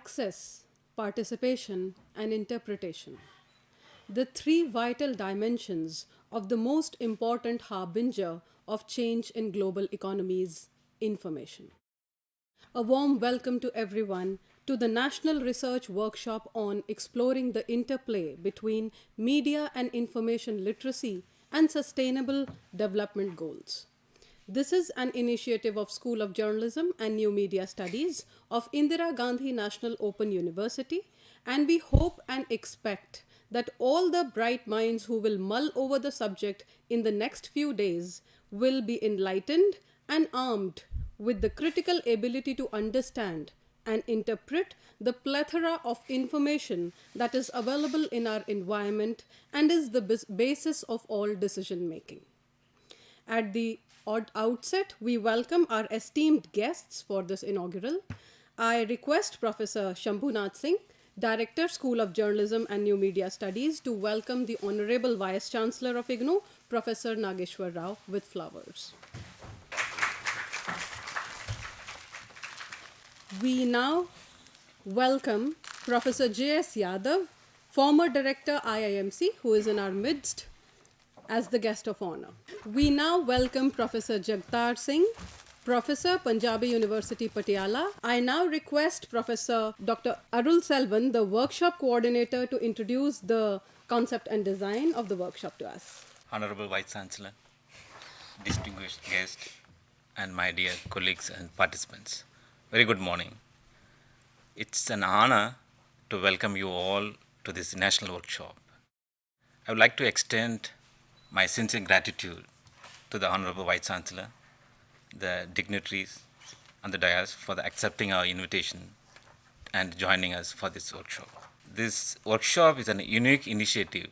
access, participation, and interpretation. The three vital dimensions of the most important harbinger of change in global economies: information. A warm welcome to everyone to the National Research Workshop on exploring the interplay between media and information literacy and sustainable development goals. This is an initiative of School of Journalism and New Media Studies of Indira Gandhi National Open University, and we hope and expect that all the bright minds who will mull over the subject in the next few days will be enlightened and armed with the critical ability to understand and interpret the plethora of information that is available in our environment and is the basis of all decision making. At the outset, we welcome our esteemed guests for this inaugural. I request Professor Shambhu Natsingh, Director, School of Journalism and New Media Studies, to welcome the Honorable Vice Chancellor of IGNOU, Professor Nageshwar Rao, with flowers. We now welcome Professor J.S. Yadav, former Director IIMC, who is in our midst, as the guest of honor. We now welcome Professor Jagtar Singh, Professor, Punjabi University, Patiala. I now request Professor Dr. Arul Selvan, the workshop coordinator, to introduce the concept and design of the workshop to us. Honorable Vice Chancellor, distinguished guests, and my dear colleagues and participants, very good morning. It's an honor to welcome you all to this national workshop. I would like to extend my sincere gratitude to the Honorable Vice Chancellor, the dignitaries on the dais for accepting our invitation and joining us for this workshop. This workshop is a unique initiative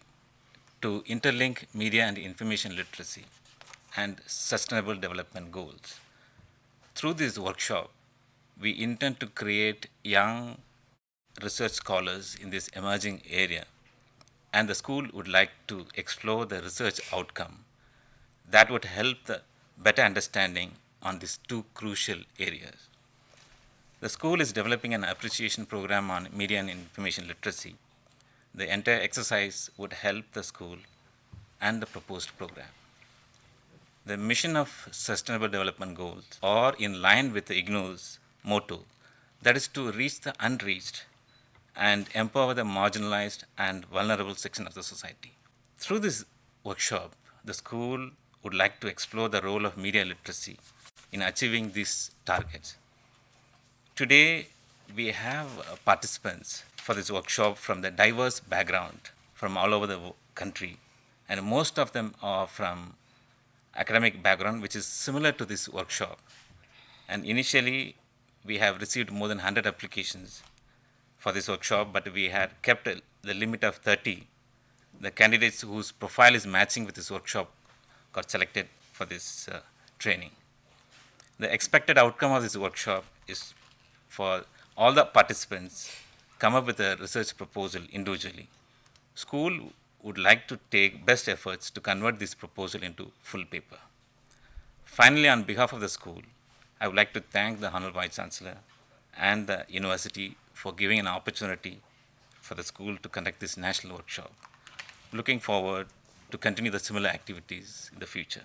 to interlink media and information literacy and sustainable development goals. Through this workshop, we intend to create young research scholars in this emerging area, and the school would like to explore the research outcome that would help the better understanding on these two crucial areas. The school is developing an appreciation program on media and information literacy. The entire exercise would help the school and the proposed program. The mission of Sustainable Development Goals are in line with the IGNOU's motto, that is to reach the unreached and empower the marginalized and vulnerable section of the society. Through this workshop, the school would like to explore the role of media literacy in achieving these targets. Today, we have participants for this workshop from the diverse background from all over the country, and most of them are from academic background, which is similar to this workshop. And initially, we have received more than 100 applications for this workshop, but we had kept the limit of 30. The candidates whose profile is matching with this workshop got selected for this training. The expected outcome of this workshop is for all the participants come up with a research proposal individually. School would like to take best efforts to convert this proposal into full paper. Finally, on behalf of the school, I would like to thank the Honorable Vice Chancellor and the university for giving an opportunity for the school to conduct this national workshop. Looking forward to continue the similar activities in the future.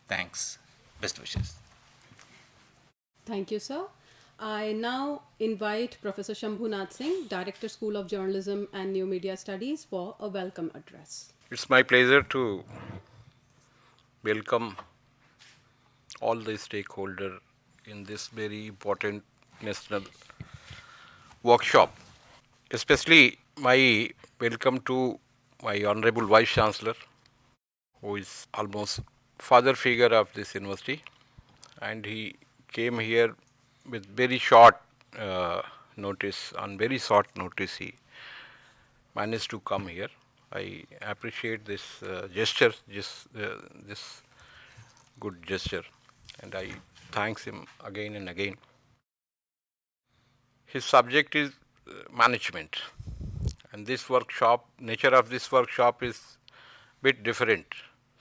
Thanks. Best wishes. Thank you, sir. I now invite Professor Shambhu Natsingh, Director, School of Journalism and New Media Studies, for a welcome address. It's my pleasure to welcome all the stakeholders in this very important national workshop. Especially my welcome to my Honorable Vice Chancellor, who is almost father figure of this university, and he came here with very short notice. On very short notice, he managed to come here. I appreciate this gesture, this good gesture, and I thanks him again and again. His subject is management, and this workshop, nature of this workshop is bit different,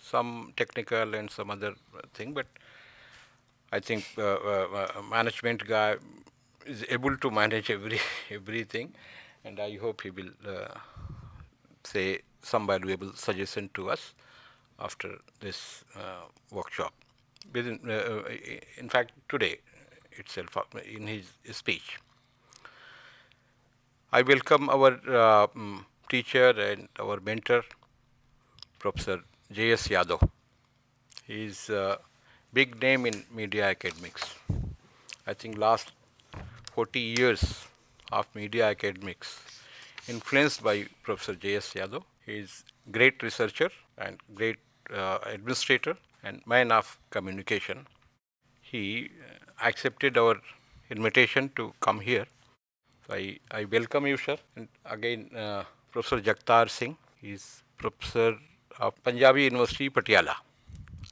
some technical and some other thing, but I think management guy is able to manage everything, and I hope he will say some valuable suggestion to us after this workshop. In fact, today itself, in his speech. I welcome our teacher and our mentor, Professor J.S. Yadav. He is a big name in media academics. I think last 40 years of media academics influenced by Professor J.S. Yadav. He is great researcher and great administrator and man of communication. He accepted our invitation to come here. So I welcome you, sir. And again, Professor Jagtar Singh, he is professor of Punjabi University, Patiala.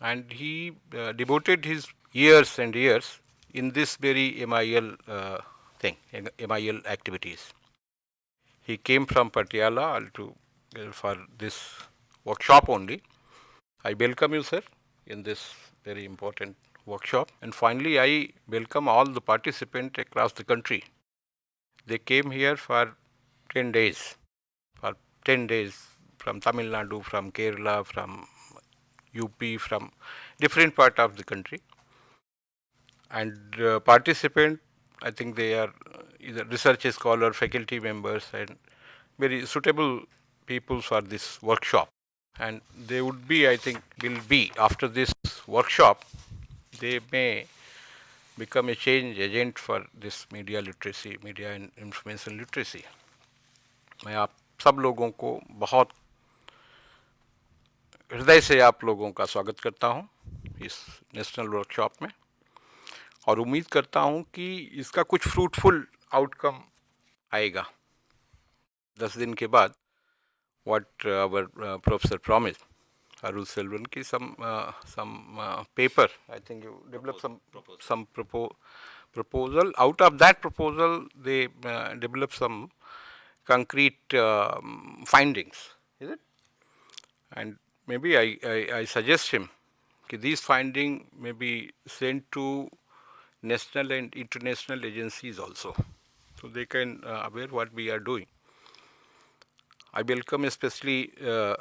And he devoted his years and years in this very MIL thing, MIL activities. He came from Patiala for this workshop only. I welcome you, sir, in this very important workshop. And finally, I welcome all the participants across the country. They came here for 10 days, from Tamil Nadu, from Kerala, from UP, from different part of the country. And participant, I think they are either research scholar, faculty members, and very suitable people for this workshop. And they would be, I think, will be after this workshop, they may become a change agent for this media literacy, media and information literacy. मैं आप सब लोगों को बहुत हृदय से आप लोगों का स्वागत करता हूं इस नेशनल वर्कशॉप में और उम्मीद करता हूं कि इसका कुछ फ्रूटफुल आउटकम आएगा 10 दिन के बाद what our professor promised Arul Selvan ki some paper I think you developed some proposal out of that proposal they developed some concrete findings is it and maybe I suggest him that these findings may be sent to national and international agencies also so they can aware what we are doing. I welcome especially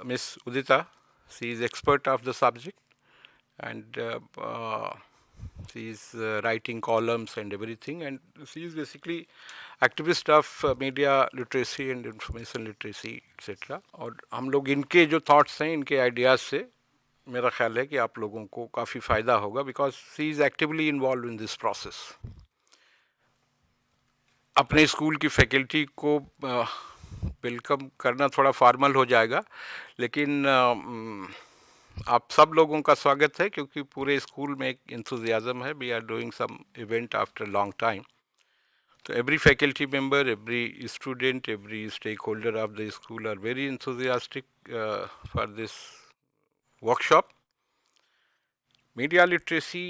Miss Udita. She is expert of the subject and she is writing columns and everything and she is basically activist of media literacy and information literacy etc. और हम लोग इनके जो thoughts हैं इनके ideas से मेरा ख्याल है कि आप लोगों को काफ़ी फ़ायदा होगा because she is actively involved in this process. अपने स्कूल की फैकल्टी को वेलकम करना थोड़ा फॉर्मल हो जाएगा लेकिन आप सब लोगों का स्वागत है क्योंकि पूरे स्कूल में एक एंथुसियाज्म है we are doing some event after long time तो every faculty member every student every stakeholder of the school are very enthusiastic for this workshop media literacy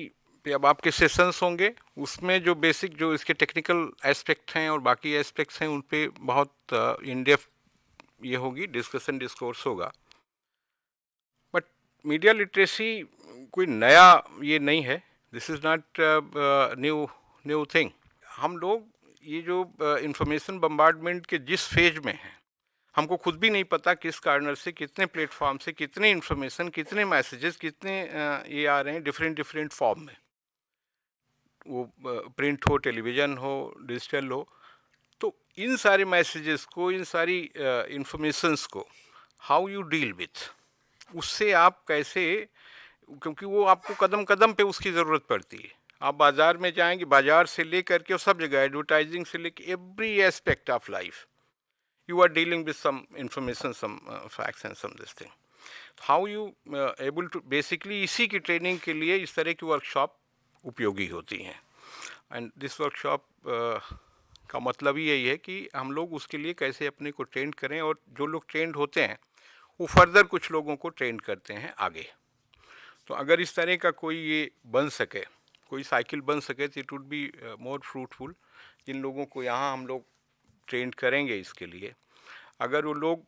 पे अब आपके सेशंस होंगे उसमें जो बेसिक जो इसके टेक्निकल एस्पेक्ट हैं और बाकी एस्पेक्ट्स हैं उन पे बहुत इन डेप्थ ये होगी डिस्कशन डिस्कोर्स होगा बट मीडिया लिटरेसी कोई नया ये नहीं है this is not new thing हम लोग ये जो इंफॉर्मेशन बम्बार्डमेंट के जिस फेज में हैं हमको खुद भी नहीं पता किस कार्नर से कितने प्लेटफॉर्म से कितने इन्फॉर्मेशन कितने मैसेजेस कितने ये आ रहे हैं डिफरेंट फॉर्म में वो प्रिंट हो टेलीविज़न हो डिजिटल हो तो इन सारे मैसेजेस को इन सारी इंफॉर्मेशंस को हाउ यू डील विथ उससे आप कैसे क्योंकि वो आपको कदम कदम पे उसकी ज़रूरत पड़ती है आप बाज़ार में जाएंगे बाज़ार से ले करके और सब जगह एडवर्टाइजिंग से लेके every aspect of life you are dealing with some information, some facts and some this thing. How you able to basically इसी की ट्रेनिंग के लिए इस तरह की वर्कशॉप उपयोगी होती हैं एंड दिस वर्कशॉप का मतलब ही यही है कि हम लोग उसके लिए कैसे अपने को ट्रेन करें और जो लोग ट्रेंड होते हैं वो फर्दर कुछ लोगों को ट्रेन करते हैं आगे तो अगर इस तरह का कोई ये बन सके कोई साइकिल बन सके तो it would be more fruitful जिन लोगों को यहाँ हम लोग ट्रेंड करेंगे इसके लिए अगर वो लोग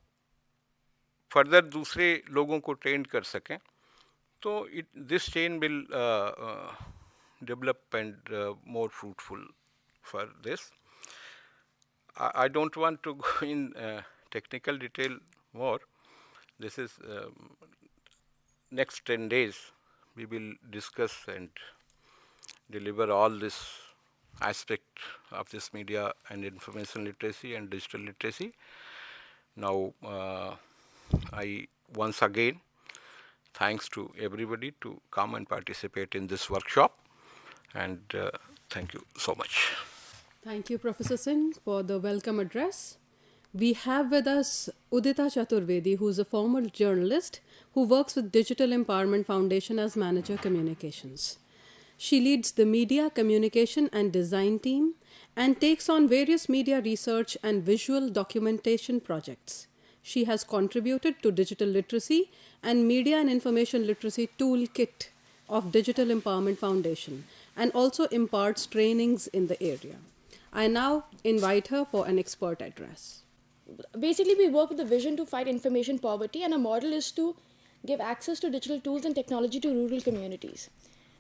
फर्दर दूसरे लोगों को ट्रेंड कर सकें तो this chain will develop and more fruitful for this. I don't want to go in technical detail more. This is next 10 days we will discuss and deliver all this aspect of this media and information literacy and digital literacy. Now, I once again thanks to everybody to come and participate in this workshop, and thank you so much. Thank you, Professor Singh, for the welcome address. We have with us Udita Chaturvedi, who is a former journalist who works with Digital Empowerment Foundation as Manager Communications. She leads the Media, Communication and Design team and takes on various media research and visual documentation projects. She has contributed to Digital Literacy and Media and Information Literacy Toolkit of Digital Empowerment Foundation and also imparts trainings in the area. I now invite her for an expert address. Basically, we work with the vision to fight information poverty, and our model is to give access to digital tools and technology to rural communities.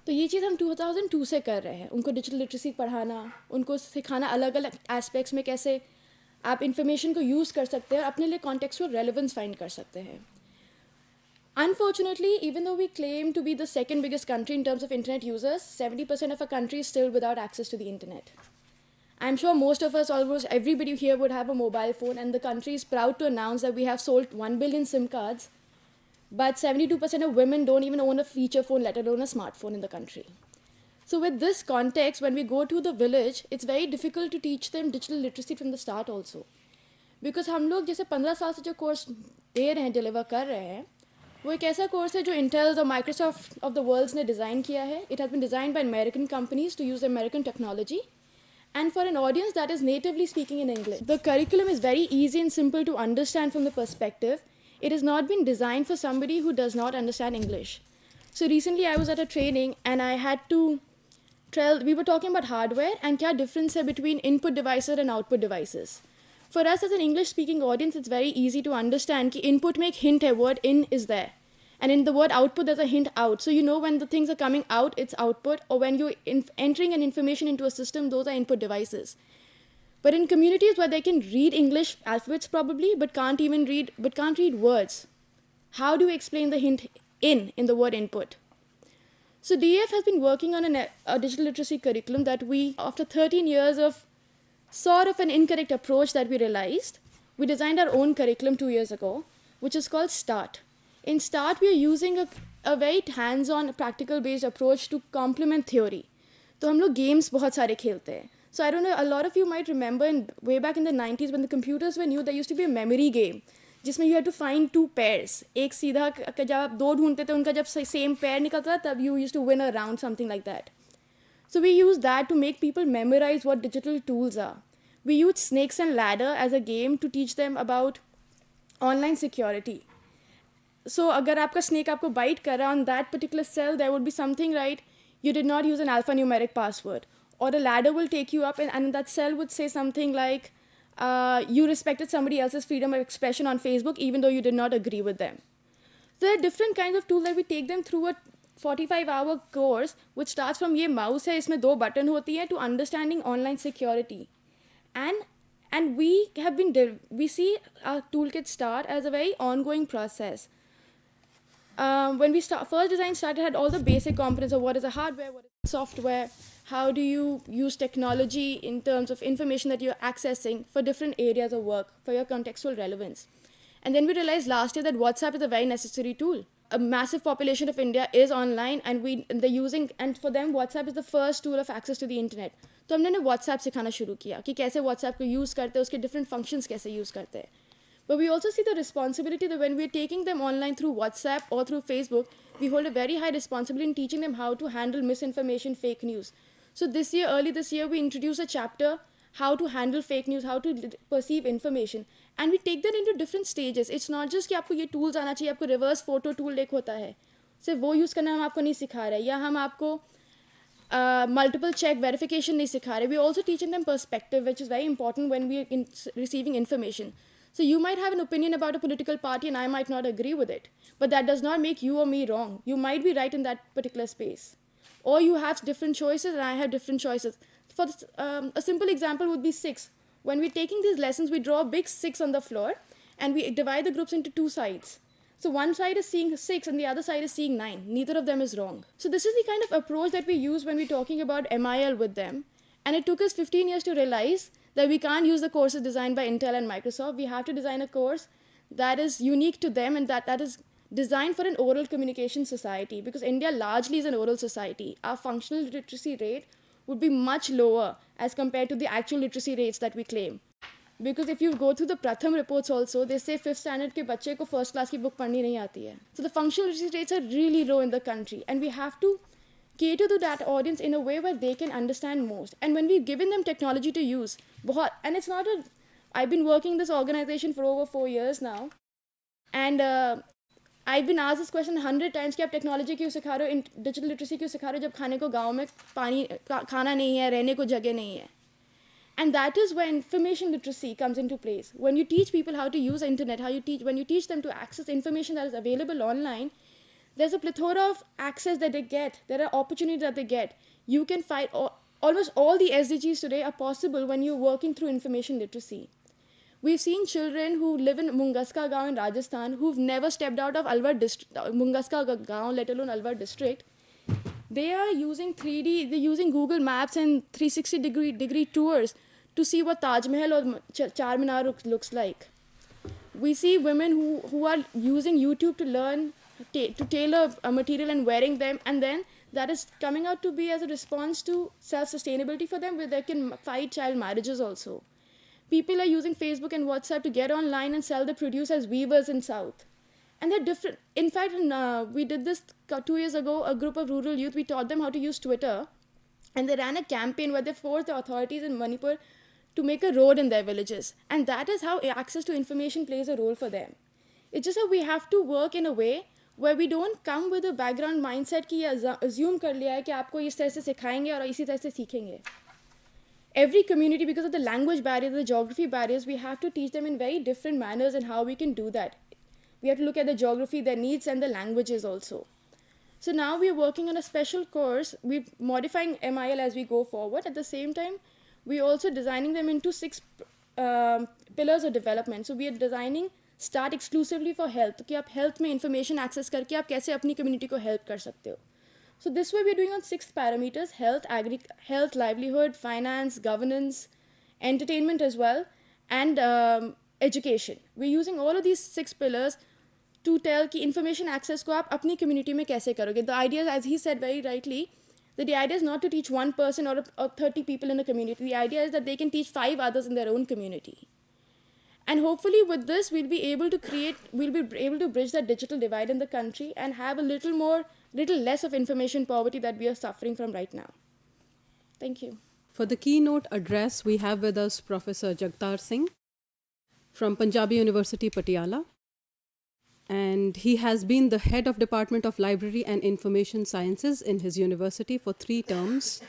तो ये चीज़ हम 2002 से कर रहे हैं. उनको digital literacy पढ़ाना, उनको सिखाना अलग अलग एस्पेक्ट्स में कैसे आप इंफॉर्मेशन को यूज़ कर सकते हैं और अपने लिए कॉन्टेक्चुअल रेलेवेंस फाइंड कर सकते हैं. Unfortunately, even though we claim to be the second biggest country in terms of internet users, 70% of our country is still without access to the internet. I'm sure most of us, almost everybody here would have a mobile phone, and the country is proud to announce that we have sold 1 billion SIM cards, but 72% of women don't even own a feature phone, let alone a smartphone in the country. So with this context, when we go to the village, it's very difficult to teach them digital literacy from the start also. Because हम लोग जैसे 15 साल से जो course दे रहे हैं, deliver कर रहे हैं, वो एक ऐसा कोर्स है जो इंटेल और माइक्रोसॉफ्ट ऑफ द वर्ल्ड्स ने डिज़ाइन किया है. It has been designed by American companies to use American technology and for an audience that is natively speaking in English. The curriculum is very easy and simple to understand from the perspective. It has not been designed for somebody who does not understand English. So recently I was at a training and I had to tell, we were talking about hardware and क्या difference है between input devices and output devices. For us as an English speaking audience, it's very easy to understand कि input में एक hint है, word in is there. And in the word output, there's a hint out. So you know when the things are coming out, it's output. Or when you're entering an information into a system, those are input devices. But in communities where they can read English alphabets probably, but can't read words, how do you explain the hint in the word input? So DF has been working on a digital literacy curriculum that we, after 13 years of sort of an incorrect approach that we realized, we designed our own curriculum 2 years ago, which is called START. In START, we are using a very hands-on, practical-based approach to complement theory. So हम लोग games बहुत सारे खेलते हैं. So I don't know, a lot of you might remember way back in the 90s when the computers were new, there used to be a memory game, जिसमें you had to find two pairs. एक सीधा जब आप दो ढूंढते थे, उनका जब same pair निकलता था, तब you used to win a round, something like that. So we use that to make people memorize what digital tools are. We use Snakes and Ladder as a game to teach them about online security. So अगर आपका snake आपको bite कर रहा on that particular cell, there would be something, right? You did not use an alphanumeric password. Or a ladder will take you up and that cell would say something like, you respected somebody else's freedom of expression on Facebook even though you did not agree with them. So there are different kinds of tools that we take them through a 45-hour course which starts from ये mouse है, इसमें 2 buttons होती है, to understanding online security. And we see our toolkit START as a very ongoing process. When we first design started, had all the basic components of what is a hardware, what is software, how do you use technology in terms of information that you're accessing for different areas of work, for your contextual relevance. And then we realized last year that WhatsApp is a very necessary tool. A massive population of India is online and for them WhatsApp is the first tool of access to the internet. तो हमने WhatsApp सिखाना शुरू किया कि कैसे WhatsApp को use करते हैं, उसके different functions कैसे use करते हैं. But we also see the responsibility that when we're taking them online through WhatsApp or through Facebook, we hold a very high responsibility in teaching them how to handle misinformation, fake news. So early this year, we introduced a chapter, how to handle fake news, how to perceive information. And we take that into different stages. It's not just कि आपको ये tools आना चाहिए, आपको reverse photo tool एक होता है. सिर्फ वो use करना हम आपको नहीं सिखा रहे, या हम आपको multiple check verification नहीं सिखा रहे. We're also teaching them perspective, which is very important when we're receiving information. So you might have an opinion about a political party and I might not agree with it. But that does not make you or me wrong. You might be right in that particular space. Or you have different choices and I have different choices. for this, a simple example would be 6. When we're taking these lessons, we draw a big 6 on the floor and we divide the groups into 2 sides. So one side is seeing 6 and the other side is seeing 9. Neither of them is wrong. So this is the kind of approach that we use when we're talking about MIL with them. And it took us 15 years to realize that we can't use the courses designed by Intel and Microsoft. We have to design a course that is unique to them and that is designed for an oral communication society, because India largely is an oral society. Our functional literacy rate would be much lower as compared to the actual literacy rates that we claim. Because if you go through the Pratham reports also, they say 5th standard ke bacche ko first class ki book padhni nahi aati hai. So the functional literacy rates are really low in the country, and we have to cater to that audience in a way where they can understand most. And when we've given them technology to use, and it's not a, I've been working in this organization for over 4 years now, and I've been asked this question 100 times कि आप technology क्यों सिखा रहे हो, digital literacy क्यों सिखा रहे हो जब खाने को गाँव में खाना नहीं है, रहने को जगह नहीं है. And that is when information literacy comes into place. When you teach people how to use the internet, when you teach them to access information that is available online, there's a plethora of access that they get. There are opportunities that they get. You can find almost all the SDGs today are possible when you're working through information literacy. We've seen children who live in Mungaska Gaon in Rajasthan who've never stepped out of Alwar district, Mungaska Gaon, let alone Alwar district. They are using 3D, they're using Google Maps and 360-degree tours to see what Taj Mahal or Charminar looks like. We see women who are using YouTube to learn, to tailor a material and wearing them, and then that is coming out to be as a response to self-sustainability for them, where they can fight child marriages also. People are using Facebook and WhatsApp to get online and sell their produce as weavers in South. And they're different. In fact, we did this 2 years ago, a group of rural youth, we taught them how to use Twitter. And they ran a campaign where they forced the authorities in Manipur to make a road in their villages. And that is how access to information plays a role for them. It's just that we have to work in a way where we don't come with a background mindset कि assume कर लिया है कि आपको इस तरह से सिखाएंगे और इसी तरह से सीखेंगे. Every community, because of the language barriers, the geography barriers, we have to teach them in very different manners and how we can do that. We have to look at the geography, their needs, and the languages also. So now we're working on a special course. We're modifying MIL as we go forward. At the same time, we're also designing them into 6 pillars of development. So we are designing start exclusively for health. कि आप health में information access करके आप कैसे अपनी community को help कर सकते हो. So this way we're doing on 6 parameters: health, livelihood, finance, governance, entertainment as well, and education. We're using all of these 6 pillars to tell कि information access को आप अपनी community में कैसे करोगे. The idea, as he said very rightly, that the idea is not to teach one person or 30 people in a community. The idea is that they can teach 5 others in their own community. And hopefully with this, we'll be able to bridge that digital divide in the country and have a little less of information poverty that we are suffering from right now. Thank you. For the keynote address, we have with us Professor Jagtar Singh from Punjabi University, Patiala. And he has been the head of Department of Library and Information Sciences in his university for 3 terms.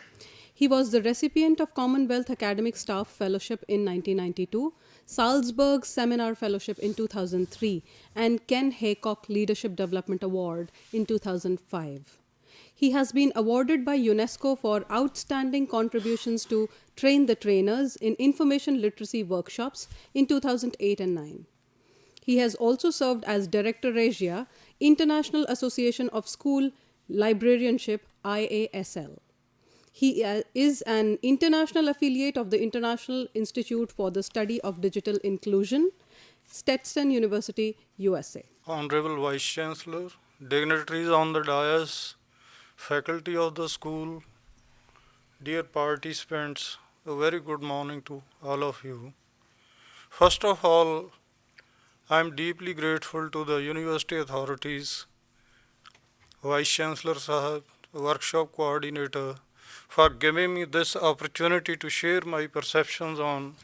He was the recipient of Commonwealth Academic Staff Fellowship in 1992, Salzburg Seminar Fellowship in 2003, and Ken Haycock Leadership Development Award in 2005. He has been awarded by UNESCO for outstanding contributions to train the trainers in information literacy workshops in 2008 and 9. He has also served as Director Regia, International Association of School Librarianship, IASL. He is an international affiliate of the International Institute for the Study of Digital Inclusion, Stetson University, USA. Honorable Vice Chancellor, dignitaries on the dais, faculty of the school, dear participants, a very good morning to all of you. First of all, I am deeply grateful to the university authorities, Vice Chancellor Sahab, workshop coordinator, for giving me this opportunity to share my perceptions on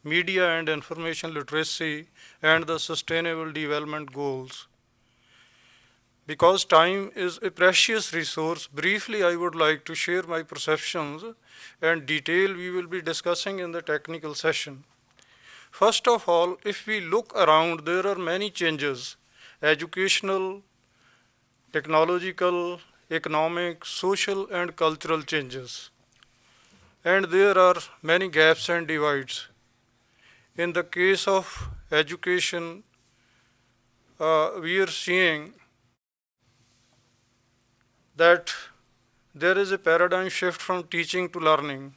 media and information literacy and the sustainable development goals. Because time is a precious resource, briefly I would like to share my perceptions and detail we will be discussing in the technical session. First of all, if we look around, there are many changes: educational, technological, economic, social, and cultural changes. and there are many gaps and divides. In the case of education, we are seeing that there is a paradigm shift from teaching to learning.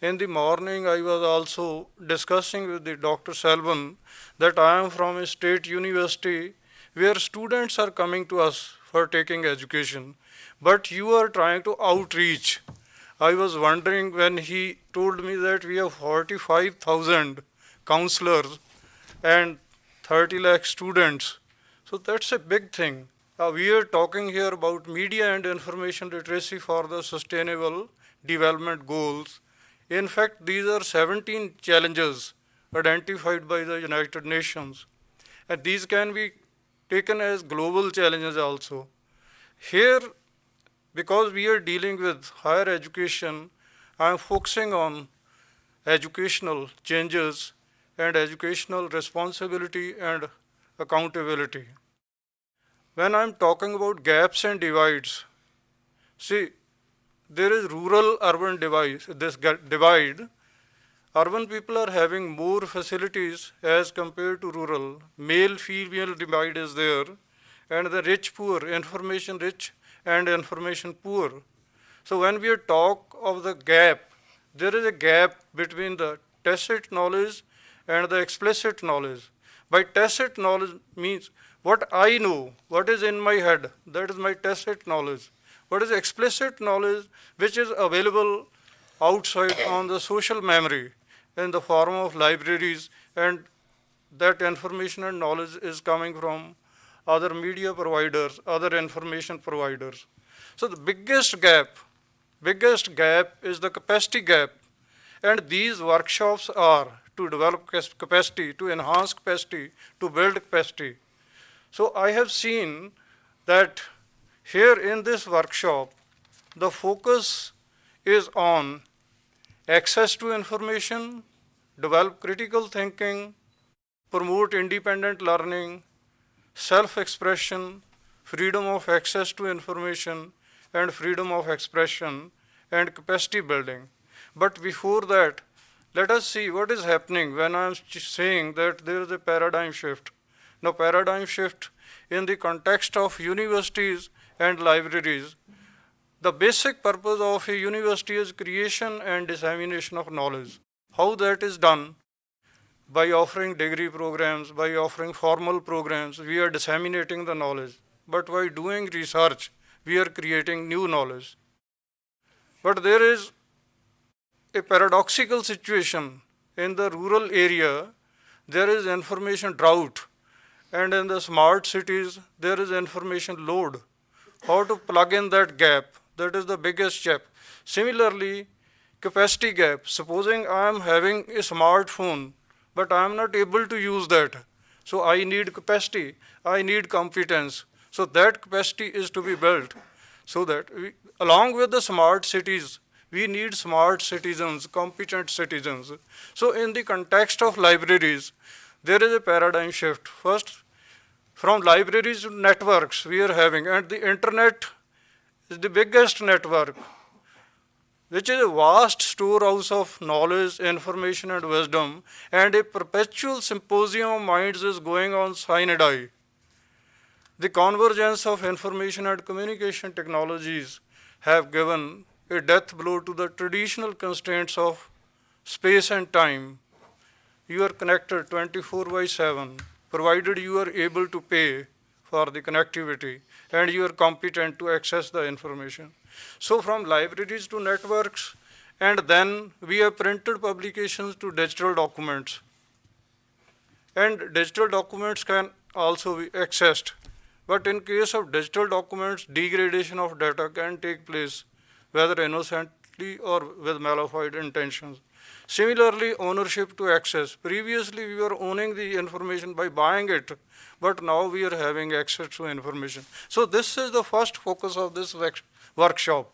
In the morning, I was also discussing with the Dr. Selvan that I am from a state university where students are coming to us for taking education, but you are trying to outreach. I was wondering when he told me that we have 45,000 counselors and 30 lakh students. So that's a big thing. We are talking here about media and information literacy for the sustainable development goals. In fact, these are 17 challenges identified by the United Nations. And these can be taken as global challenges also. Here, because we are dealing with higher education, I am focusing on educational changes and educational responsibility and accountability. When I'm talking about gaps and divides, see, there is rural-urban divide. Urban people are having more facilities as compared to rural. Male-female divide is there, and the rich-poor, information-rich and information-poor. So when we talk of the gap, there is a gap between the tacit knowledge and the explicit knowledge. By tacit knowledge means what I know, what is in my head, that is my tacit knowledge. What is explicit knowledge, which is available outside on the social memory in the form of libraries, and that information and knowledge is coming from other media providers, other information providers. So the biggest gap is the capacity gap. And these workshops are to develop capacity, to enhance capacity, to build capacity. So I have seen that here in this workshop, the focus is on access to information, develop critical thinking, promote independent learning, self-expression, freedom of access to information, and freedom of expression, and capacity building. But before that, let us see what is happening when I am saying that there is a paradigm shift. Now, paradigm shift in the context of universities and libraries. The basic purpose of a university is creation and dissemination of knowledge. How that is done? By offering degree programs, by offering formal programs, we are disseminating the knowledge. But by doing research, we are creating new knowledge. But there is a paradoxical situation. In the rural area, there is information drought, and in the smart cities, there is information load. How to plug in that gap? That is the biggest gap. Similarly, capacity gap. Supposing I am having a smartphone, but I am not able to use that. So I need capacity, I need competence. So that capacity is to be built. So that along with the smart cities, we need smart citizens, competent citizens. So in the context of libraries, there is a paradigm shift. First, from libraries to networks we are having, and the internet is the biggest network, which is a vast storehouse of knowledge, information, and wisdom, and a perpetual symposium of minds is going on sine die. The convergence of information and communication technologies have given a death blow to the traditional constraints of space and time. You are connected 24/7, provided you are able to pay for the connectivity and you are competent to access the information. So from libraries to networks, and then we have printed publications to digital documents. And digital documents can also be accessed. But in case of digital documents, degradation of data can take place, whether innocently or with malified intentions. Similarly, ownership to access. Previously, we were owning the information by buying it, but now we are having access to information. So this is the first focus of this workshop.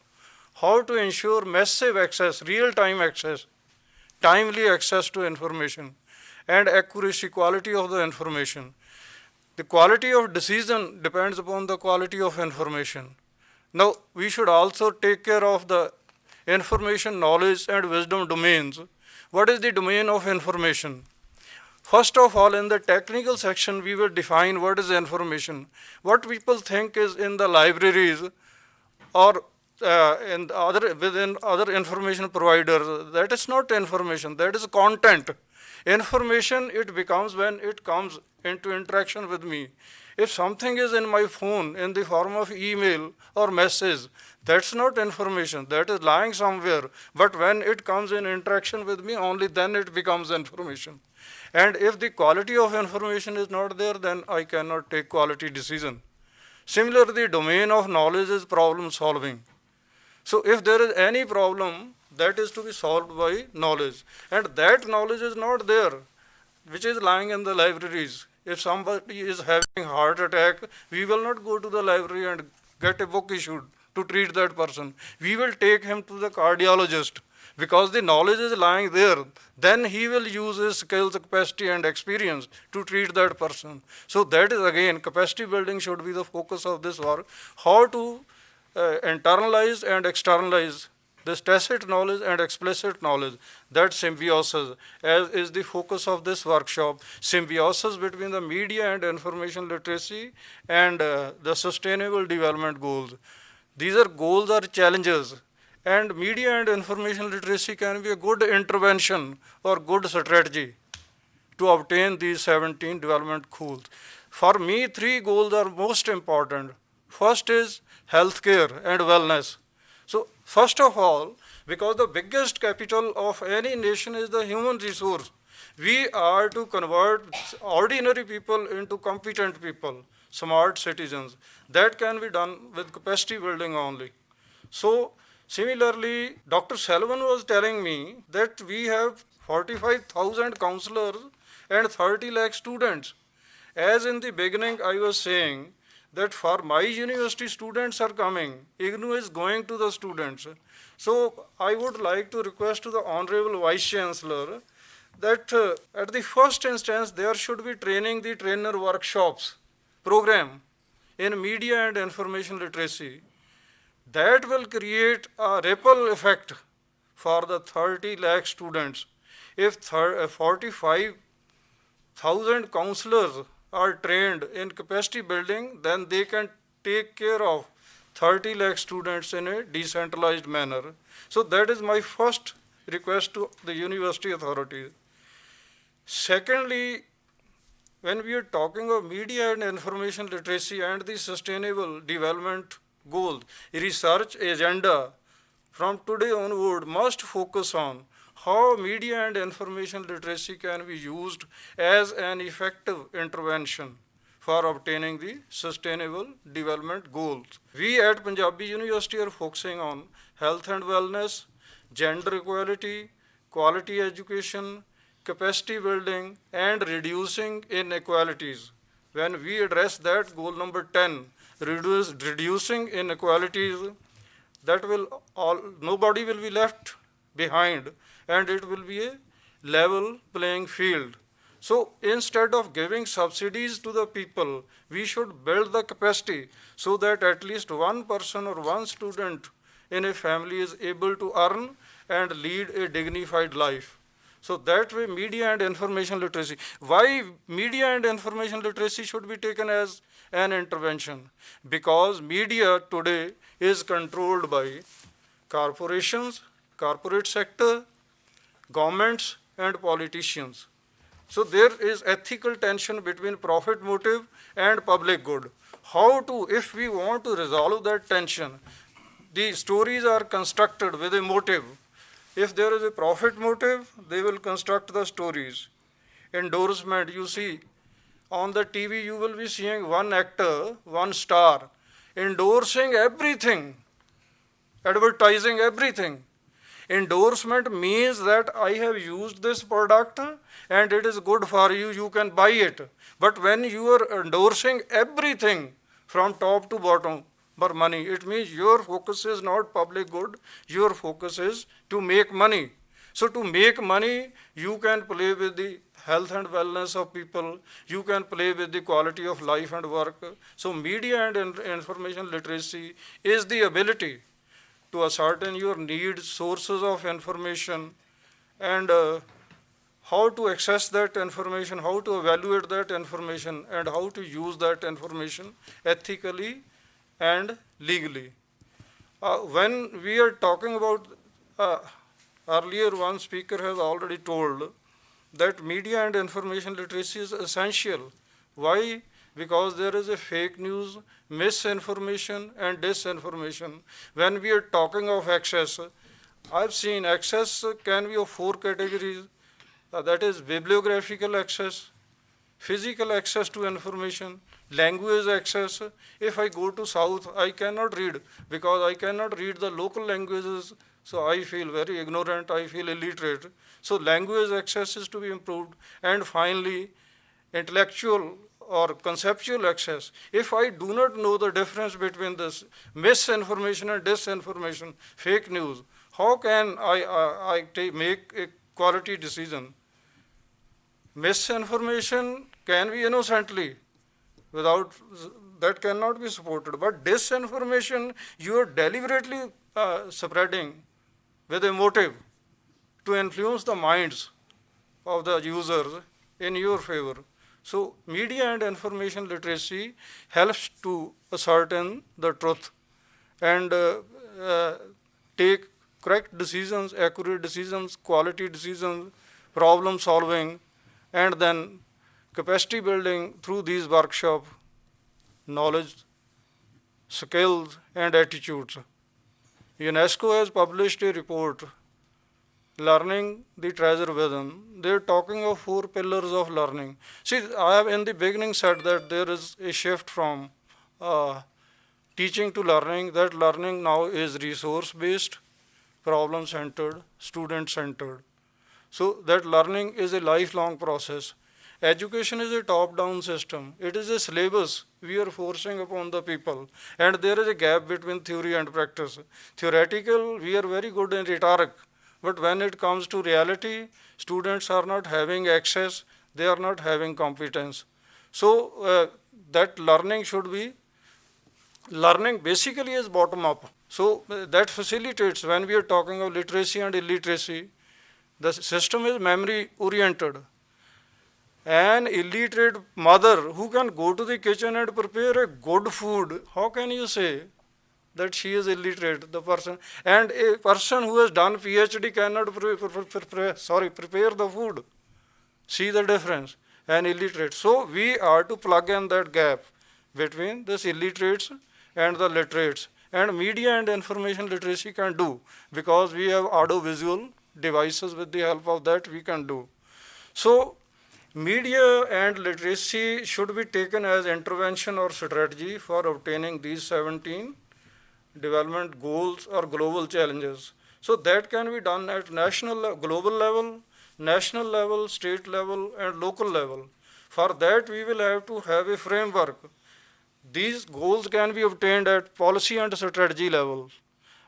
How to ensure massive access, real-time access, timely access to information, and accuracy, quality of the information. The quality of decision depends upon the quality of information. Now, we should also take care of the information, knowledge, and wisdom domains. What is the domain of information? First of all, in the technical section, we will define what is information. What people think is in the libraries or within other information providers, that is not information, that is content. Information it becomes when it comes into interaction with me. If something is in my phone in the form of email or message, that's not information, that is lying somewhere. But when it comes in interaction with me, only then it becomes information. And if the quality of information is not there, then I cannot take quality decision. Similarly, the domain of knowledge is problem solving. So if there is any problem, that is to be solved by knowledge. And that knowledge is not there, which is lying in the libraries. If somebody is having heart attack, we will not go to the library and get a book issued to treat that person. We will take him to the cardiologist because the knowledge is lying there. Then he will use his skills, capacity, and experience to treat that person. So that is again, capacity building should be the focus of this work. How to internalize and externalize this tacit knowledge and explicit knowledge, that symbiosis, as is the focus of this workshop, symbiosis between the media and information literacy and the sustainable development goals. These are goals or challenges, and media and information literacy can be a good intervention or good strategy to obtain these 17 development goals. For me, 3 goals are most important. First is healthcare and wellness. So first of all, because the biggest capital of any nation is the human resource, we are to convert ordinary people into competent people, smart citizens. That can be done with capacity building only. So similarly, Dr. Selvan was telling me that we have 45,000 counselors and 30 lakh students. As in the beginning I was saying, that for my university students are coming, IGNOU is going to the students. So I would like to request to the Honorable Vice Chancellor that at the first instance there should be training the trainer workshops program in media and information literacy. That will create a ripple effect for the 30 lakh students. If 45,000 counselors are trained in capacity building, then they can take care of 30 lakh students in a decentralized manner. So that is my first request to the university authorities. Secondly, when we are talking of media and information literacy and the sustainable development goals, research agenda from today onward must focus on how media and information literacy can be used as an effective intervention for obtaining the sustainable development goals. We at Punjabi University are focusing on health and wellness, gender equality, quality education, capacity building, and reducing inequalities. When we address that goal number 10, reducing inequalities, that will nobody will be left behind, and it will be a level playing field. So instead of giving subsidies to the people, we should build the capacity so that at least one person or one student in a family is able to earn and lead a dignified life. So that way, media and information literacy. Why media and information literacy should be taken as an intervention? Because media today is controlled by corporations, corporate sector, governments, and politicians. So there is ethical tension between profit motive and public good. How to, if we want to resolve that tension, the stories are constructed with a motive. If there is a profit motive, they will construct the stories. Endorsement, you see, on the TV you will be seeing one actor, one star, endorsing everything, advertising everything. Endorsement means that I have used this product and it is good for you, you can buy it. But when you are endorsing everything from top to bottom for money, it means your focus is not public good, your focus is to make money. So to make money, you can play with the health and wellness of people, you can play with the quality of life and work. So media and information literacy is the ability to ascertain your needs, sources of information, and how to access that information, how to evaluate that information, and how to use that information ethically and legally. When we are talking about, earlier one speaker has already told that media and information literacy is essential. Why? Because there is a fake news, misinformation, and disinformation. When we are talking of access, I've seen access can be of 4 categories. That is bibliographical access, physical access to information, language access. If I go to South, I cannot read because I cannot read the local languages, so I feel very ignorant, I feel illiterate. So language access is to be improved. And finally, intellectual or conceptual access. If I do not know the difference between this misinformation and disinformation, fake news, how can I make a quality decision? Misinformation can be innocently, without that cannot be supported. But disinformation, you are deliberately spreading with a motive to influence the minds of the users in your favor. So media and information literacy helps to ascertain the truth and take correct decisions, accurate decisions, quality decisions, problem solving, and then capacity building through these workshops, knowledge, skills, and attitudes. UNESCO has published a report, Learning the Treasure Within. They're talking of 4 pillars of learning. See, I have in the beginning said that there is a shift from teaching to learning, that learning now is resource-based, problem-centered, student-centered. So that learning is a lifelong process. Education is a top-down system. It is a syllabus we are forcing upon the people. And there is a gap between theory and practice. Theoretical, we are very good in rhetoric. But when it comes to reality, students are not having access, they are not having competence. So that learning should be, learning basically is bottom-up. So that facilitates, when we are talking of literacy and illiteracy, the system is memory-oriented. An illiterate mother who can go to the kitchen and prepare a good food, how can you say that she is illiterate, the person? And a person who has done PhD cannot prepare the food. See the difference, an illiterate. So we are to plug in that gap between this illiterates and the literates. And media and information literacy can do, because we have audio-visual devices. With the help of that we can do. So media and literacy should be taken as intervention or strategy for obtaining these 17 development goals or global challenges. So that can be done at national, global level, national level, state level, and local level. For that we will have to have a framework. These goals can be obtained at policy and strategy levels.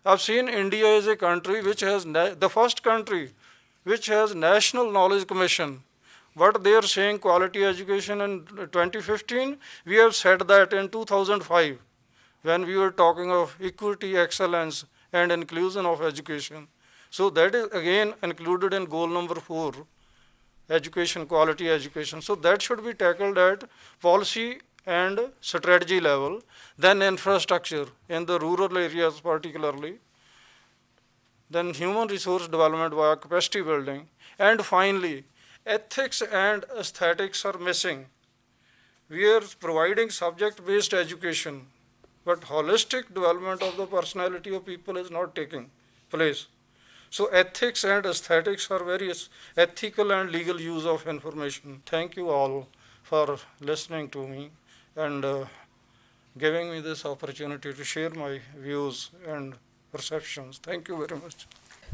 I've seen India is a country which has, the first country which has National Knowledge Commission. What they are saying, quality education in 2015, we have said that in 2005, when we were talking of equity, excellence, and inclusion of education. So that is again included in goal number 4, education, quality education. So that should be tackled at policy and strategy level. Then infrastructure in the rural areas particularly. Then human resource development via capacity building. And finally, ethics and aesthetics are missing. We are providing subject-based education, but holistic development of the personality of people is not taking place. So ethics and aesthetics are various ethical and legal use of information. Thank you all for listening to me and giving me this opportunity to share my views and perceptions. Thank you very much.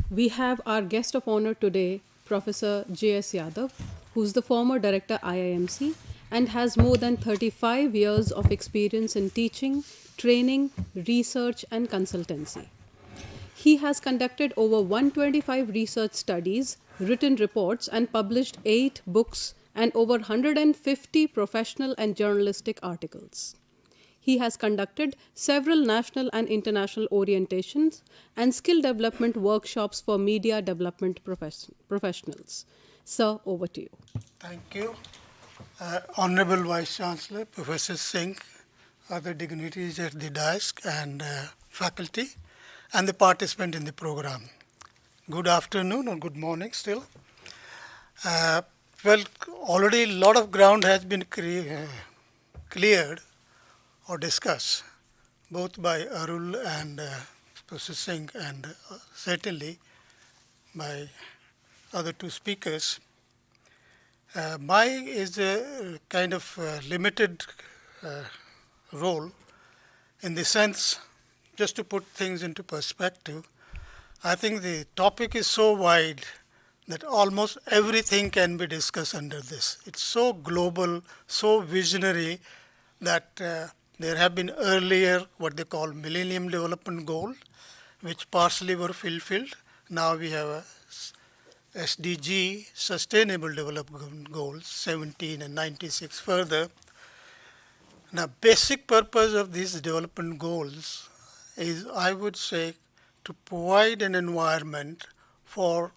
We have our guest of honor today, Professor J.S. Yadav, who's the former director IIMC and has more than 35 years of experience in teaching, training, research, and consultancy. He has conducted over 125 research studies, written reports, and published 8 books and over 150 professional and journalistic articles. He has conducted several national and international orientations and skill development workshops for media development professionals. Sir, over to you. Thank you. Honorable Vice Chancellor, Professor Singh, other dignitaries at the desk and faculty, and the participant in the program. Good afternoon or good morning still. Well, already a lot of ground has been cleared or discussed, both by Arul and Professor Singh, and certainly by other two speakers. My is a kind of limited role in the sense, just to put things into perspective, I think the topic is so wide that almost everything can be discussed under this. It's so global, so visionary that there have been earlier what they call Millennium Development Goals, which partially were fulfilled. Now we have a SDG, Sustainable Development Goals, 17 and 96 further. Now, basic purpose of these development goals is, I would say, to provide an environment for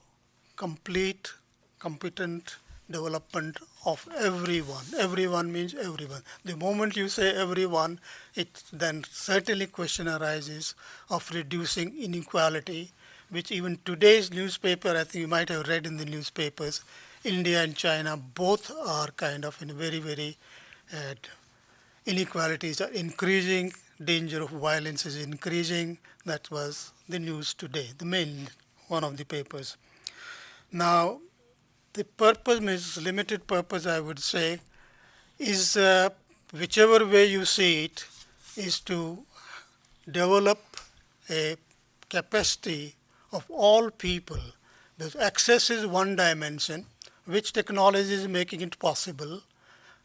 complete, competent development of everyone. Everyone means everyone. The moment you say everyone, it then certainly question arises of reducing inequality, which even today's newspaper, I think you might have read in the newspapers, India and China both are kind of in a very, very inequalities are increasing, danger of violence is increasing. That was the news today, the main one of the papers. Now, the purpose means limited purpose, I would say, is whichever way you see it, is to develop a capacity of all people. Because access is one dimension, which technology is making it possible,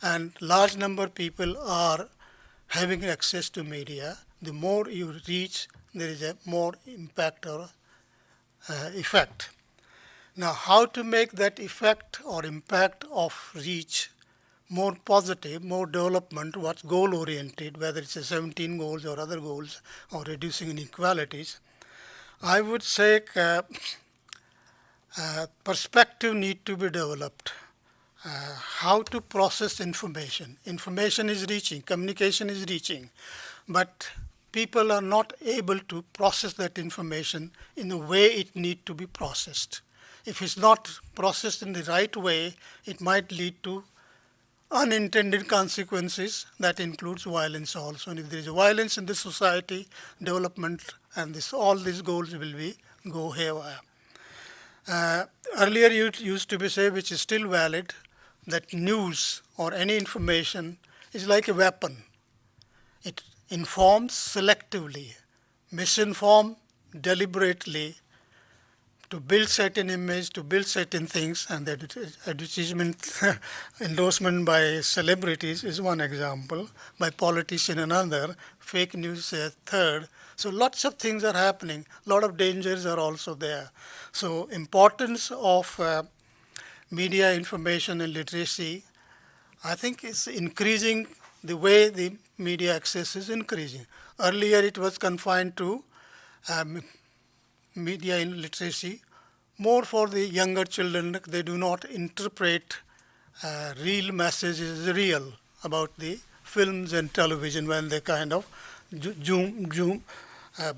and large number of people are having access to media. The more you reach, there is a more impact or effect. Now, how to make that effect or impact of reach more positive, more development, what's goal-oriented, whether it's a 17 goals or other goals, or reducing inequalities, I would say perspective need to be developed. How to process information. Information is reaching, communication is reaching, but people are not able to process that information in the way it needs to be processed. If it's not processed in the right way, it might lead to unintended consequences. That includes violence also. And if there is violence in the society, development and all these goals will go haywire. Earlier it used to be said, which is still valid, that news or any information is like a weapon. It informs selectively, misinform deliberately, to build certain image, to build certain things, and that advertisement endorsement by celebrities is one example, by politician another, fake news a third. So lots of things are happening, a lot of dangers are also there. So importance of media information and literacy, I think is increasing the way the media access is increasing. Earlier it was confined to media literacy, more for the younger children. They do not interpret real messages real about the films and television when they kind of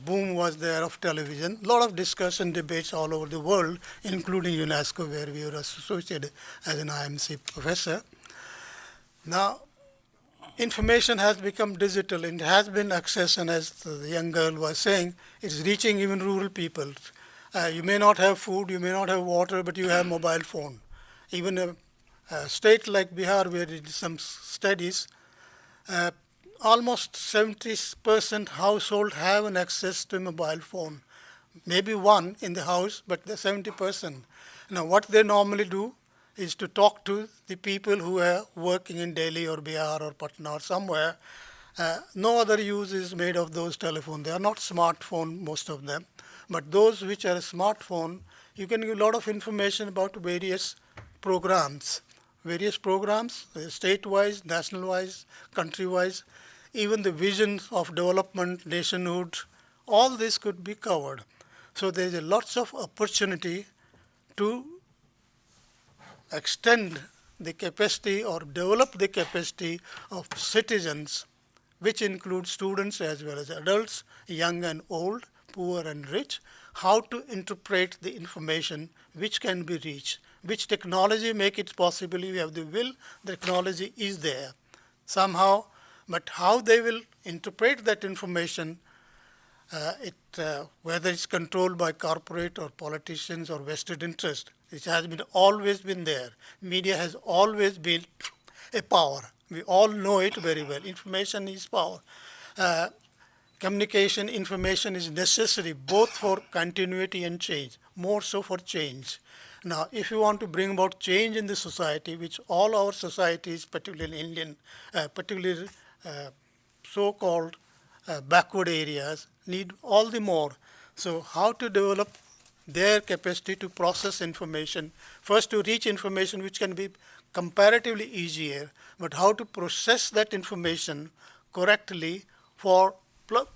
boom was there of television. A lot of discussion, debates all over the world, including UNESCO, where we were associated as an IMC professor. Now, information has become digital and has been accessed, and as the young girl was saying, it's reaching even rural people. You may not have food, you may not have water, but you have mobile phone. Even a state like Bihar, where we did some studies, almost 70% household have an access to mobile phone. Maybe one in the house, but the 70%. Now, what they normally do is to talk to the people who are working in Delhi or Bihar or Patna or somewhere. No other use is made of those telephones. They are not smartphone, most of them. But those which are smartphone, you can give a lot of information about various programs. Various programs, state-wise, national-wise, country-wise. even the visions of development, nationhood, all this could be covered. So there is a lots of opportunity to extend the capacity or develop the capacity of citizens, which includes students as well as adults, young and old, poor and rich, how to interpret the information which can be reached, which technology make it possible. You have the will, the technology is there somehow, but how they will interpret that information, whether it's controlled by corporate or politicians or vested interest, it has been always been there. Media has always been a power. We all know it very well. Information is power. Communication, information is necessary both for continuity and change, more so for change. Now, if you want to bring about change in the society, which all our societies, particularly Indian, particularly so-called backward areas, need all the more. So how to develop their capacity to process information, first to reach information which can be comparatively easier, but how to process that information correctly for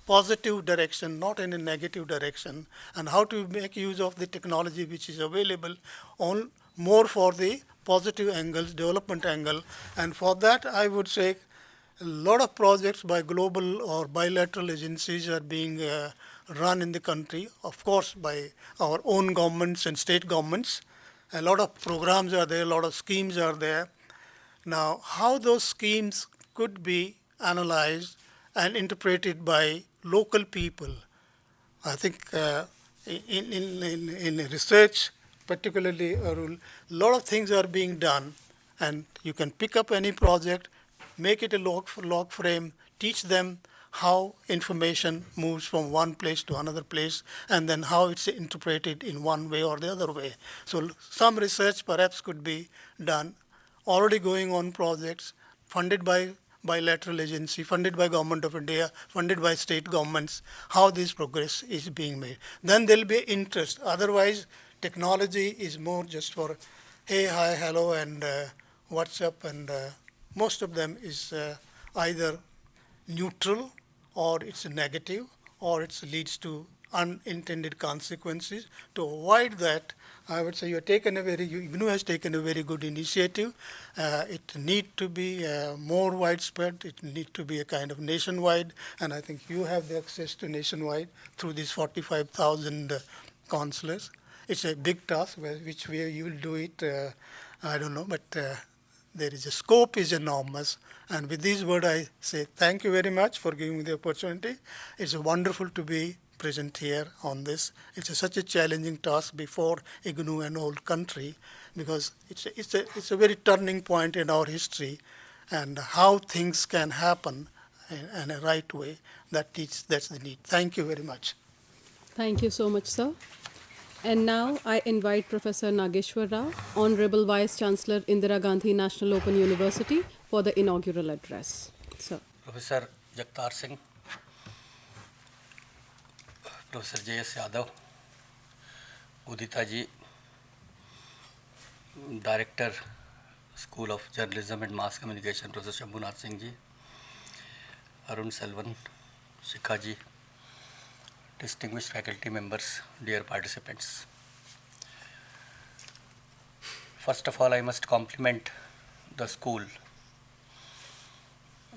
positive direction, not in a negative direction, and how to make use of the technology which is available on more for the positive angles, development angle. And for that, I would say a lot of projects by global or bilateral agencies are being run in the country, of course, by our own governments and state governments. A lot of programs are there, a lot of schemes are there. Now, how those schemes could be analyzed and interpreted by local people, I think in research, particularly a lot of things are being done, and you can pick up any project, make it a log frame, teach them how information moves from one place to another place, and then how it's interpreted in one way or the other way. So some research perhaps could be done, already going on projects funded by bilateral agency, funded by Government of India, funded by state governments, how this progress is being made. Then there will be interest. Otherwise, technology is more just for hey, hi, hello, and WhatsApp, and most of them is either neutral, or it's negative, or it leads to unintended consequences. To avoid that, I would say IGNOU has taken a very good initiative. It needs to be more widespread. It needs to be a kind of nationwide, and I think you have the access to nationwide through these 45,000 counselors. It's a big task, which way you will do it, I don't know, but there is a scope is enormous. And with these words, I say thank you very much for giving me the opportunity. It's wonderful to be present here on this. It's such a challenging task before IGNOU and whole country, because it's a very turning point in our history, and how things can happen in a right way. That's the need. Thank you very much. Thank you so much, sir. And now I invite Professor Nageshwar Rao, Honorable Vice Chancellor Indira Gandhi National Open University, for the inaugural address. Sir. Professor Jagtar Singh, Professor J.S. Yadav, Udita ji, Director, School of Journalism and Mass Communication, Professor Shambhu Natsingh ji, Arun Selvan, Shikha ji, distinguished faculty members, dear participants. First of all, I must compliment the school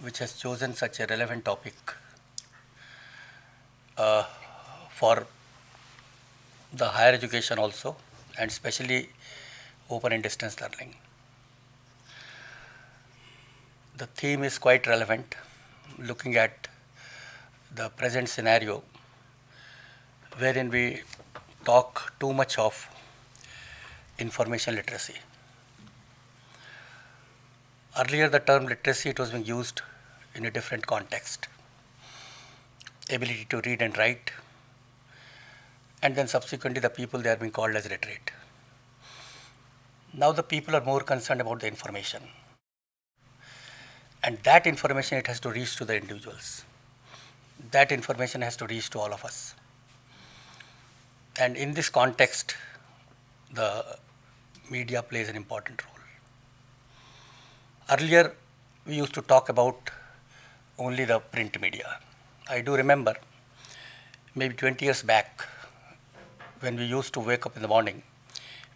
which has chosen such a relevant topic for the higher education also, and especially open and distance learning. The theme is quite relevant, looking at the present scenario wherein we talk too much of information literacy. Earlier, the term literacy, it was being used in a different context. Ability to read and write, and then subsequently the people, they are being called as literate. Now the people are more concerned about the information, and that information, it has to reach to the individuals. That information has to reach to all of us. And in this context, the media plays an important role. Earlier, we used to talk about only the print media. I do remember maybe 20 years back when we used to wake up in the morning,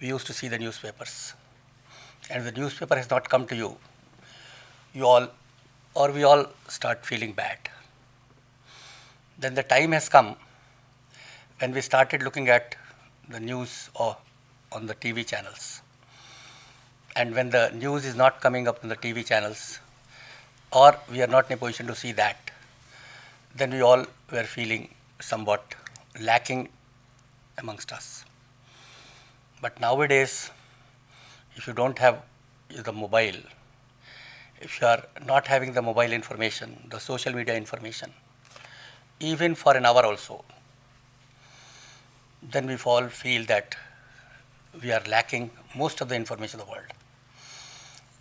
we used to see the newspapers. And the newspaper has not come to you, we all start feeling bad. Then the time has come when we started looking at the news on the TV channels. And when the news is not coming up on the TV channels, or we are not in a position to see that, then we all were feeling somewhat lacking amongst us. But nowadays, if you don't have the mobile, if you are not having the mobile information, the social media information, even for an hour also, then we all feel that we are lacking most of the information of the world.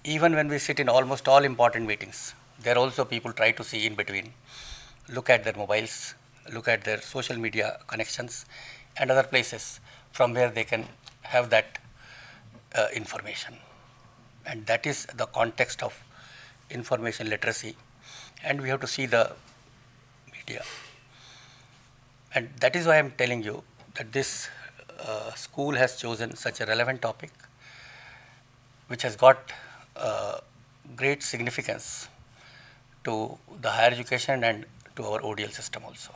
Even when we sit in almost all important meetings, there also people try to see in between, look at their mobiles, look at their social media connections and other places from where they can have that information. And that is the context of information literacy, and we have to see the media. And that is why I am telling you that this school has chosen such a relevant topic, which has got great significance to the higher education and to our ODL system also.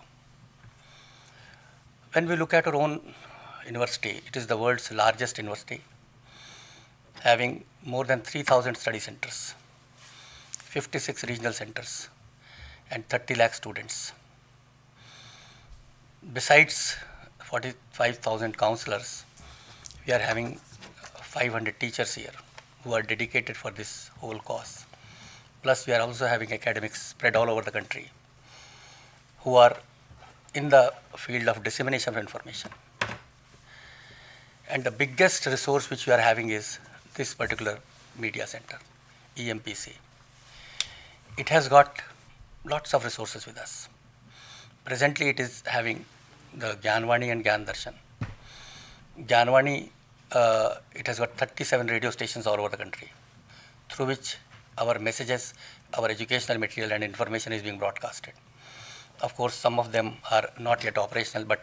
When we look at our own university, it is the world's largest university, having more than 3,000 study centers, 56 regional centers, and 30 lakh students. Besides 45,000 counselors, we are having 500 teachers here who are dedicated for this whole cause. Plus, we are also having academics spread all over the country who are in the field of dissemination of information. And the biggest resource which we are having is this particular media center, EMPC. It has got lots of resources with us. Presently, it is having the Gyanvani and Gyan Darshan. Gyanvani, it has got 37 radio stations all over the country, through which our messages, our educational material and information is being broadcasted. Of course, some of them are not yet operational, but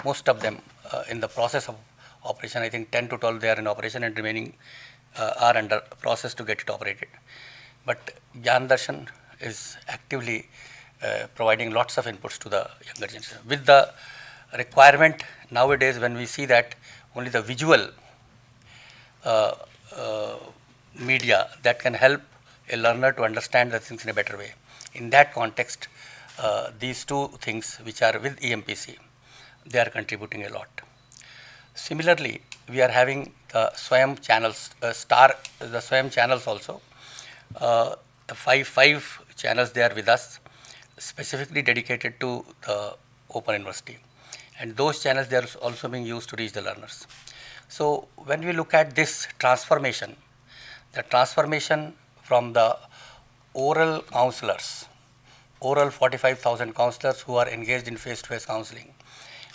most of them in the process of operation. I think 10 to 12 they are in operation, and remaining are under process to get it operated. But Gyan Darshan is actively providing lots of inputs to the younger generation. With the requirement nowadays, when we see that only the visual media that can help a learner to understand the things in a better way. In that context, these two things which are with EMPC, they are contributing a lot. Similarly, we are having the SWAYAM channels, the SWAYAM channels also. Five channels they are with us, specifically dedicated to the Open University. And those channels, they are also being used to reach the learners. So when we look at this transformation, the transformation from the oral counselors, oral 45,000 counselors who are engaged in face-to-face counseling,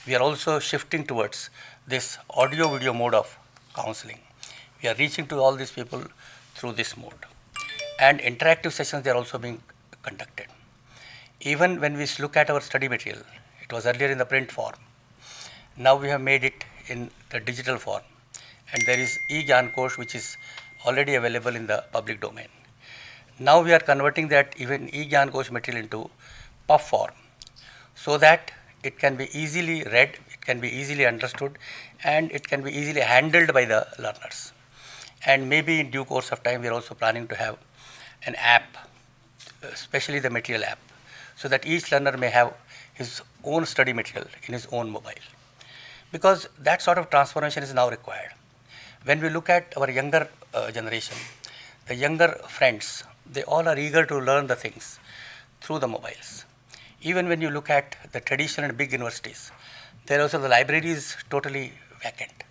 we are also shifting towards this audio-video mode of counseling. We are reaching to all these people through this mode. And interactive sessions, they are also being conducted. Even when we look at our study material, it was earlier in the print form. Now we have made it in the digital form. And there is e-Gyan course which is already available in the public domain. Now we are converting that even e-Gyan course material into puff form, so that it can be easily read, it can be easily understood, and it can be easily handled by the learners. And maybe in due course of time, we are also planning to have an app, especially the material app, so that each learner may have his own study material in his own mobile. Because that sort of transformation is now required. When we look at our younger generation, the younger friends, they all are eager to learn the things through the mobiles. Even when you look at the traditional and big universities, there also the library is totally vacant.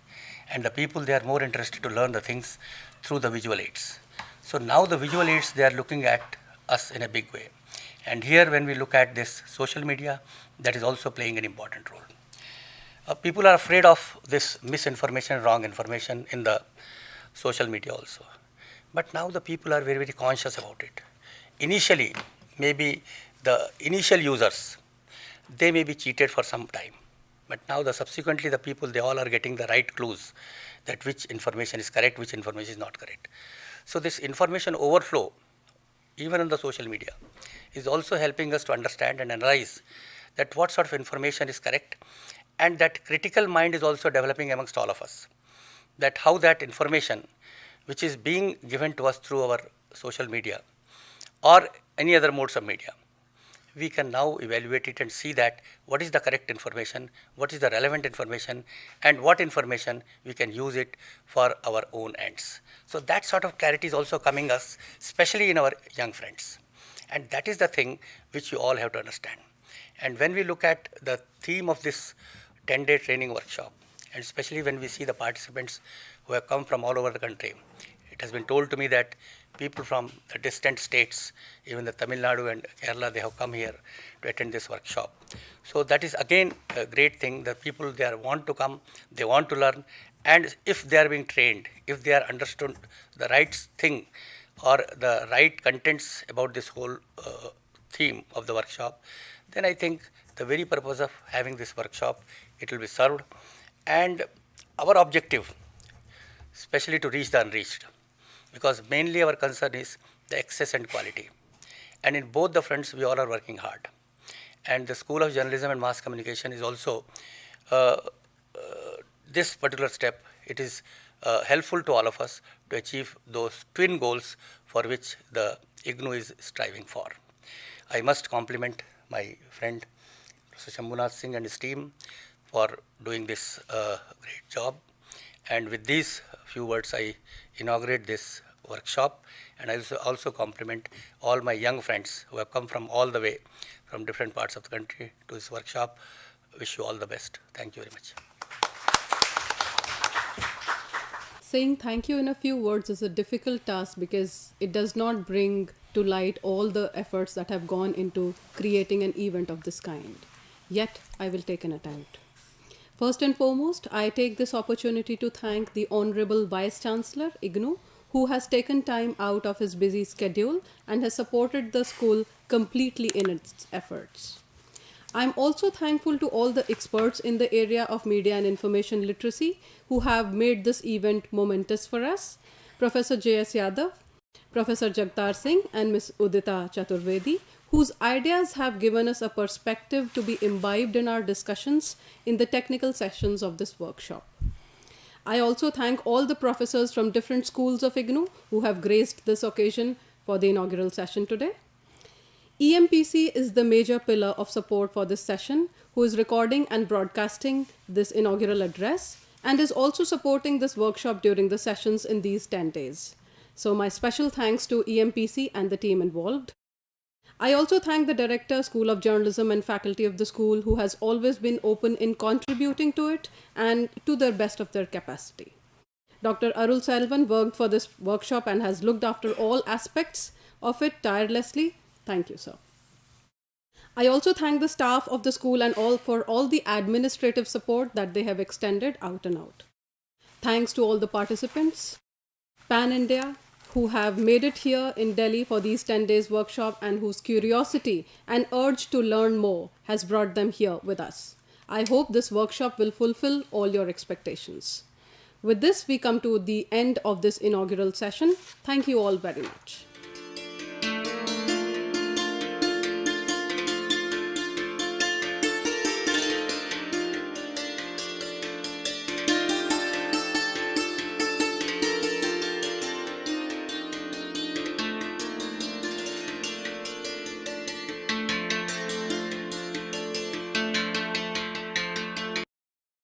And the people, they are more interested to learn the things through the visual aids. So now the visual aids, they are looking at us in a big way. And here when we look at this social media, that is also playing an important role. People are afraid of this misinformation, wrong information in the social media also. But now the people are very, very conscious about it. Initially, maybe the initial users, they may be cheated for some time. But now subsequently the people, they all are getting the right clues that which information is correct, which information is not correct. So this information overflow, even on the social media, is also helping us to understand and analyze that what sort of information is correct, and that critical mind is also developing amongst all of us, that how that information which is being given to us through our social media or any other modes of media, we can now evaluate it and see that what is the correct information, what is the relevant information, and what information we can use it for our own ends. So that sort of clarity is also coming us, especially in our young friends. And that is the thing which you all have to understand. And when we look at the theme of this 10-day training workshop, and especially when we see the participants who have come from all over the country, it has been told to me that people from the distant states, even the Tamil Nadu and Kerala, they have come here to attend this workshop. So that is again a great thing, that people, they want to come, they want to learn, and if they are being trained, if they are understood the right thing or the right contents about this whole theme of the workshop, then I think the very purpose of having this workshop, it will be served. And our objective, especially to reach the unreached, because mainly our concern is the access and quality. And in both the fronts, we all are working hard. And the School of Journalism and Mass Communication is also, this particular step, it is helpful to all of us to achieve those twin goals for which the IGNOU is striving for. I must compliment my friend, Professor Shambhu Natsingh and his team for doing this great job. And with these few words, I inaugurate this workshop, and I also compliment all my young friends who have come from all the way from different parts of the country to this workshop. Wish you all the best. Thank you very much. Saying thank you in a few words is a difficult task because it does not bring to light all the efforts that have gone into creating an event of this kind. Yet, I will take an attempt. First and foremost, I take this opportunity to thank the Honorable Vice Chancellor, IGNOU, who has taken time out of his busy schedule and has supported the school completely in its efforts. I'm also thankful to all the experts in the area of media and information literacy who have made this event momentous for us, Professor J.S. Yadav, Professor Jagtar Singh and Ms. Udita Chaturvedi, whose ideas have given us a perspective to be imbibed in our discussions in the technical sessions of this workshop. I also thank all the professors from different schools of IGNOU who have graced this occasion for the inaugural session today. EMPC is the major pillar of support for this session, who is recording and broadcasting this inaugural address and is also supporting this workshop during the sessions in these 10 days. So my special thanks to EMPC and the team involved. I also thank the Director, School of Journalism and faculty of the school who has always been open in contributing to it and to the best of their capacity. Dr. Arul Selvan worked for this workshop and has looked after all aspects of it tirelessly. Thank you, sir. I also thank the staff of the school and for all the administrative support that they have extended out and out. Thanks to all the participants, Pan India, who have made it here in Delhi for these 10 days workshop and whose curiosity and urge to learn more has brought them here with us. I hope this workshop will fulfill all your expectations. With this, we come to the end of this inaugural session. Thank you all very much.